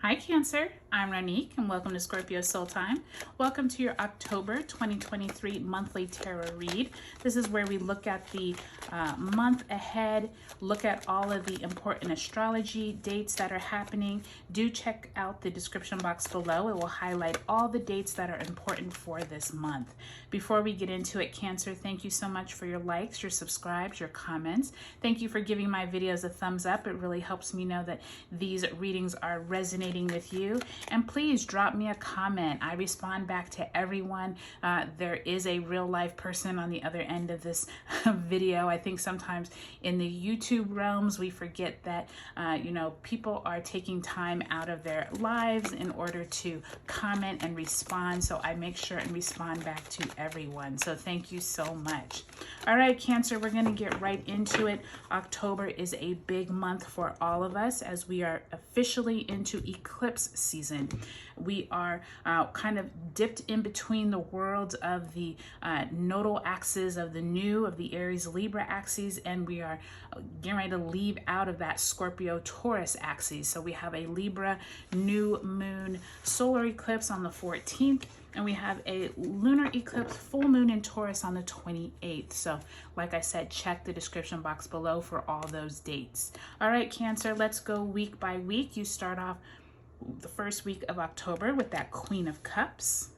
Hi Cancer, I'm Ronique and welcome to Scorpio Soul Time. Welcome to your October 2023 monthly tarot read. This is where we look at the month ahead, look at all of the important astrology dates that are happening. Do check out the description box below. It will highlight all the dates that are important for this month. Before we get into it, Cancer, thank you so much for your likes, your subscribes, your comments. Thank you for giving my videos a thumbs up. It really helps me know that these readings are resonating with you. And please drop me a comment. I respond back to everyone. There is a real life person on the other end of this video. I think sometimes in the YouTube realms we forget that people are taking time out of their lives in order to comment and respond, so I make sure and respond back to everyone. So thank you so much. All right, Cancer, we're going to get right into it. October is a big month for all of us as we are officially into eclipse season. We are kind of dipped in between the worlds of the nodal axis of the Aries Libra axis, and we are getting ready to leave out of that Scorpio Taurus axis. So we have a Libra new moon solar eclipse on the 14th, and we have a lunar eclipse full moon in Taurus on the 28th. So like I said, check the description box below for all those dates. All right, Cancer, let's go week by week. You start off the first week of October with that Queen of Cups,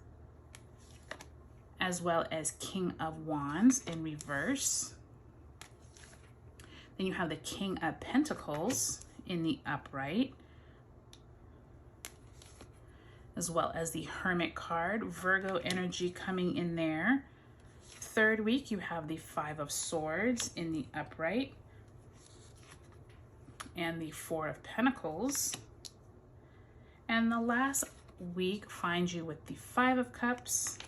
as well as King of Wands in reverse. Then you have the King of Pentacles in the upright, as well as the Hermit card, Virgo energy coming in there. Third week, you have the Five of Swords in the upright, and the Four of Pentacles. And the last week finds you with the Five of Cups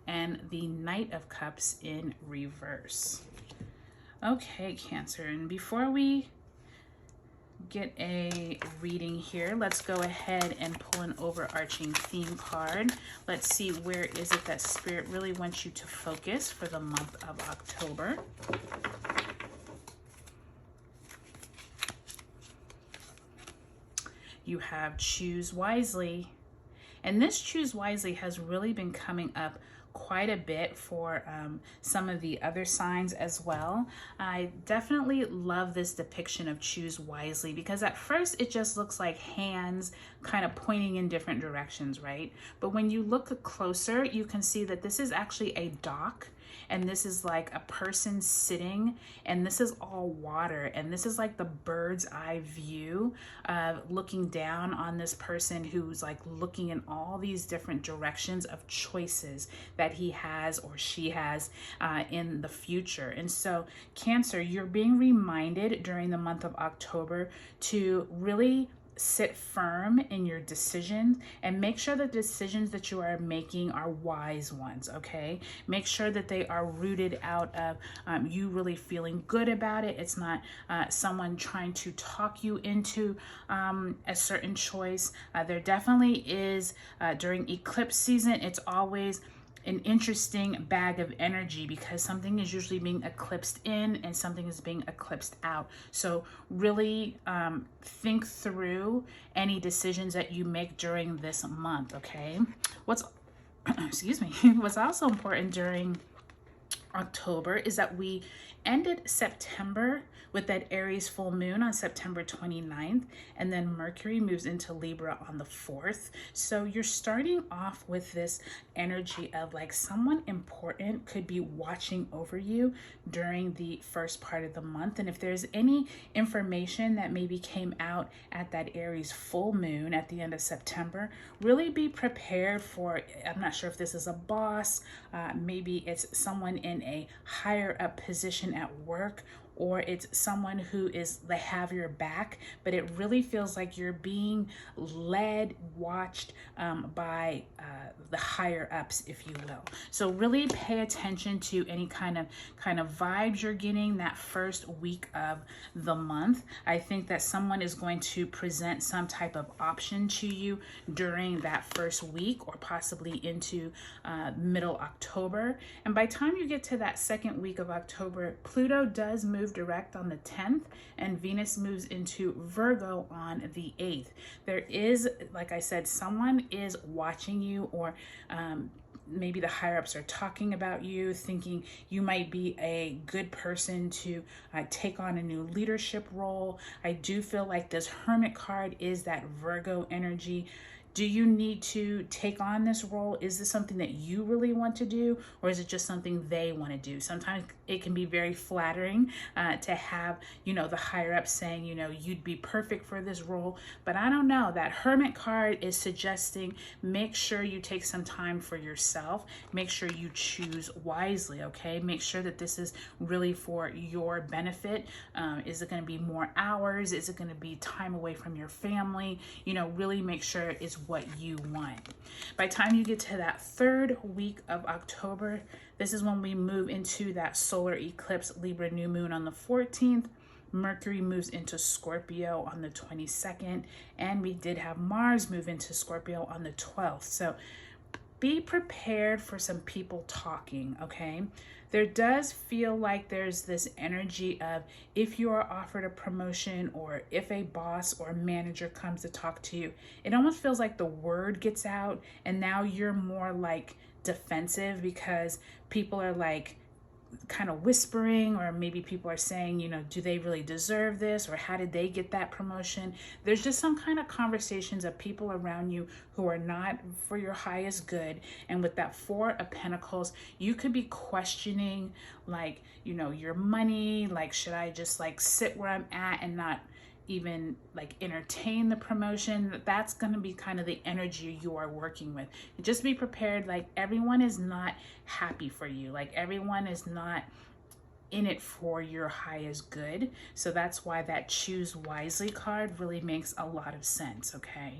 and the Knight of Cups in reverse. Okay, Cancer, and before we get a reading here, let's go ahead and pull an overarching theme card. Let's see, where is it that Spirit really wants you to focus for the month of October? You have Choose Wisely, and this Choose Wisely has really been coming up quite a bit for some of the other signs as well. I definitely love this depiction of Choose Wisely because at first it just looks like hands kind of pointing in different directions, right? But when you look closer, you can see that this is actually a dock, and this is like a person sitting, and this is all water, and this is like the bird's eye view of looking down on this person who's like looking in all these different directions of choices that he has or she has in the future. And so Cancer, you're being reminded during the month of October to really sit firm in your decisions and make sure the decisions that you are making are wise ones, okay? Make sure that they are rooted out of you really feeling good about it. It's not someone trying to talk you into a certain choice. There definitely is, during eclipse season, it's always an interesting bag of energy because something is usually being eclipsed in and something is being eclipsed out. So really think through any decisions that you make during this month, okay? Excuse me, what's also important during October is that we ended September with that Aries full moon on September 29th, and then Mercury moves into Libra on the 4th. So you're starting off with this energy of like someone important could be watching over you during the first part of the month. And if there's any information that maybe came out at that Aries full moon at the end of September, really be prepared for, I'm not sure if this is a boss, maybe it's someone in a higher up position at work, or it's someone who they have your back, but it really feels like you're being led, watched by the higher ups, if you will. So really pay attention to any kind of vibes you're getting that first week of the month. I think that someone is going to present some type of option to you during that first week, or possibly into middle October. And by the time you get to that second week of October, Pluto does move move direct on the 10th, and Venus moves into Virgo on the 8th. There is, like I said, someone is watching you, or maybe the higher ups are talking about you, thinking you might be a good person to take on a new leadership role. I do feel like this Hermit card is that Virgo energy. Do you need to take on this role? Is this something that you really want to do, or is it just something they want to do? Sometimes it can be very flattering to have, the higher up saying, you'd be perfect for this role. But I don't know, that Hermit card is suggesting make sure you take some time for yourself. Make sure you choose wisely, okay? Make sure that this is really for your benefit. Is it going to be more hours? Is it going to be time away from your family? Really make sure it's what you want. By the time you get to that third week of October, this is when we move into that solar eclipse Libra new moon on the 14th. Mercury moves into Scorpio on the 22nd, and we did have Mars move into Scorpio on the 12th. So be prepared for some people talking, okay? There does feel like there's this energy of, if you are offered a promotion, or if a boss or manager comes to talk to you, it almost feels like the word gets out and now you're more like defensive, because people are like kind of whispering, or maybe people are saying, do they really deserve this, or how did they get that promotion? There's just some kind of conversations of people around you who are not for your highest good. And with that Four of Pentacles, you could be questioning, like, your money, like, should I just like sit where I'm at and not even like entertain the promotion? That's going to be kind of the energy you are working with. And just be prepared, like, everyone is not happy for you, like everyone is not in it for your highest good. So that's why that choose wisely card really makes a lot of sense, okay?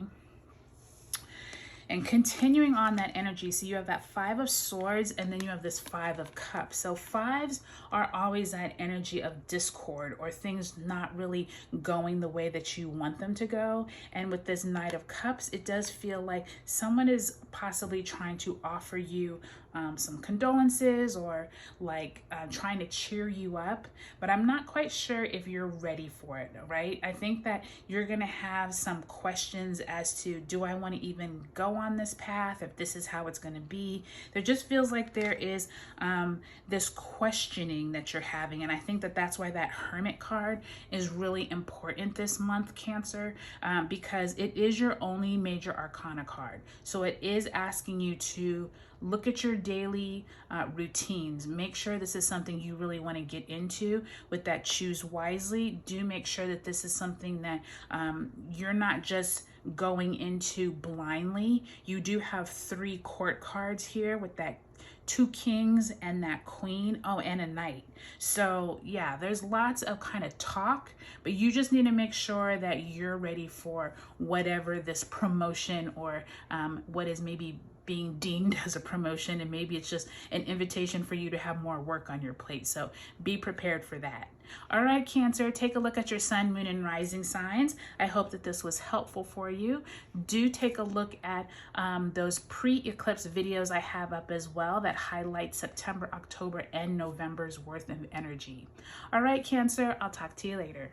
And continuing on that energy, so you have that Five of Swords, and then you have this Five of Cups. So fives are always that energy of discord, or things not really going the way that you want them to go. And with this Knight of Cups, it does feel like someone is possibly trying to offer you some condolences, or like trying to cheer you up, but I'm not quite sure if you're ready for it, right? I think that you're gonna have some questions as to, do I want to even go on this path if this is how it's going to be? There just feels like there is this questioning that you're having, and I think that that's why that Hermit card is really important this month, Cancer, because it is your only major arcana card. So it is asking you to look at your daily routines. Make sure this is something you really want to get into. With that choose wisely, do make sure that this is something that you're not just going into blindly. You do have 3 court cards here with that 2 kings and that queen, and a knight. So yeah, there's lots of kind of talk, but you just need to make sure that you're ready for whatever this promotion, or what is maybe being deemed as a promotion, and maybe it's just an invitation for you to have more work on your plate. So be prepared for that. All right, Cancer, take a look at your sun, moon, and rising signs. I hope that this was helpful for you. Do take a look at those pre-eclipse videos I have up as well that highlight September, October, and November's worth of energy. All right, Cancer, I'll talk to you later.